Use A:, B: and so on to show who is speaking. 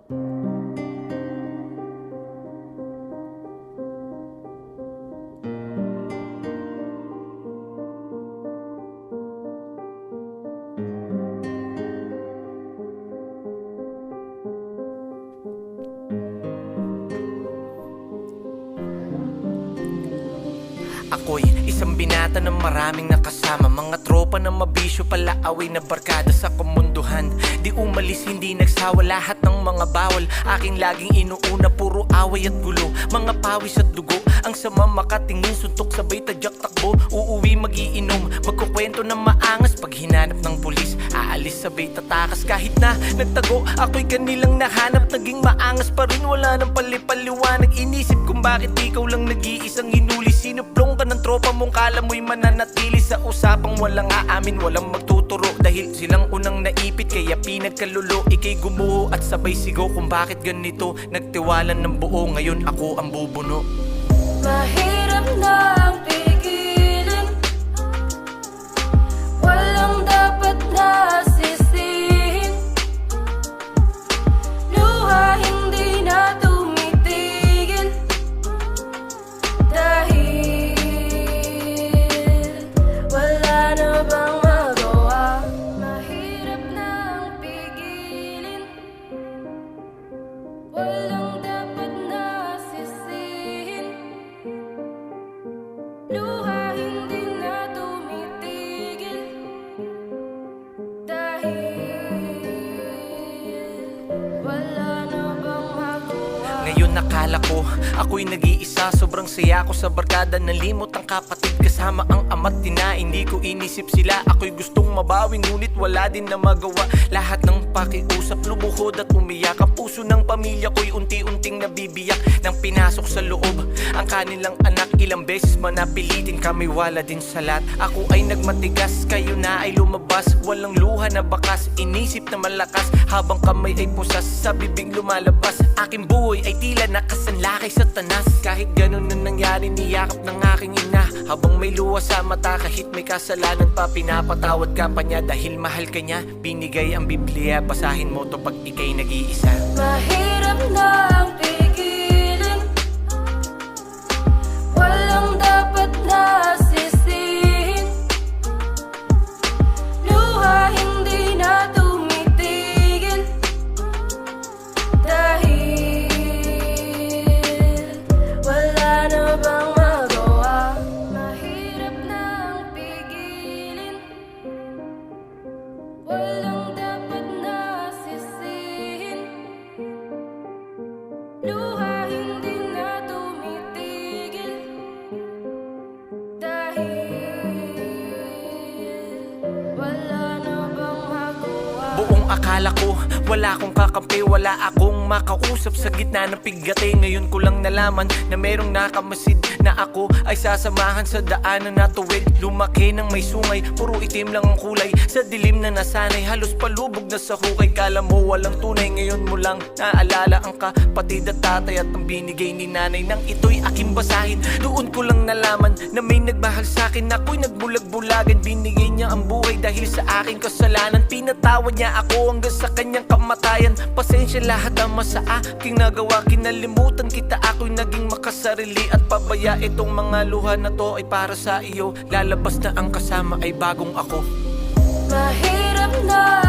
A: Ako'y isang binata ng maraming nakasama, mga tropa na mabisyo pala away na barkada sa kumunduhan. Di umalis, hindi nagsawa, lahat ng mga bawal aking laging inuuna, puro away at gulo, mga pawis at dugo. Ang sama makatingin, suntok sabay tadyak takbo. Uuwi magiinom, magkukwento ng maangas. Pag hinanap ng pulis, aalis sabay tatakas. Kahit na nagtago, ako'y kanilang nahanap. Naging maangas pa rin, wala nang palipaliwanag. Inisip kung bakit ikaw lang nag-iisang hinuli. Sinuplong ka ng tropa mong kala mo'y mananatili sa usapang walang aamin, walang magtuturo. Dahil silang unang naipit, kaya pinagkalulo. Ika'y gumuho at sabay sigaw kung bakit ganito. Nagtiwalan ng buo, ngayon ako ang bubuno.
B: Mahirap nang pigilin, walang dapat na sisihin. Luha hindi na tumitigil, dahil wala na bang magawa. Mahirap nang pigilin, walang dapat na sisihin. Luha hindi na tumitigil, dahil wala na bang magawa.
A: Ngayon nakala ko, ako'y nag-iisa. Sobrang saya ko sa barkada, nalimot ang kapatid kasama ang ama't ina. Hindi ko inisip sila, ako'y gustong mabawi, ngunit wala din na magawa. Lahat ng pakiusap, lumuhod at umiyak. Ang puso ng pamilya ko'y unti-unting nabibiyak. Nang pinasok sa loob ang kanilang anak, ilang beses manapilitin kami, wala din salat. Ako ay nagmatigas, kayo na ay lumabas. Walang luha na bakas, inisip na malakas. Habang kamay ay pusas, sa bibig lumalabas. Aking buhay ay tila nakasanlakay sa tanas. Kahit ganun na nangyari, niyakap ng aking ina. Habang may luha sa mata, kahit may kasalanan pa, pinapatawad ka pa niya dahil mahal ka niya. Binigay ang Biblia, basahin mo to pag ika'y nag-iisa.
B: Mahirap nang pigilin, walang dapat na sisihin. Luha hindi na tumitigil, dahil wala na bang magawa. Mahirap nang pigilin, walang dapat na sisihin. Luha hindi na tumitigil, dahil wala na bang magawa.
A: Buong akala ko, wala akong kakampi, wala akong makausap sa gitna ng pigate. Ngayon ko lang nalaman na merong nakamasid na ako ay sasamahan sa daanan na tuwid. Lumaki ng may sungay, puro itim lang ang kulay. Sa dilim na nasanay, halos palubog na sa hukay. Kala mo walang tunay, ngayon mo lang naalala ang kapatid at tatay at ang binigay ni nanay. Nang ito'y aking basahin, doon ko lang nalaman na may nagmahal sa'kin. Ako'y nagbulag-bulagan, binigay niya ang buhay dahil sa aking kasalanan. Pinatawad niya ako hanggang sa kanyang kamatayan. Pasensya lahat ang sa aking nagawa, kinalimutan kita, ako'y naging makasarili at pabaya. Itong mga luha na to ay para sa iyo, lalabas na ang kasama ay bagong ako.
B: Mahirap na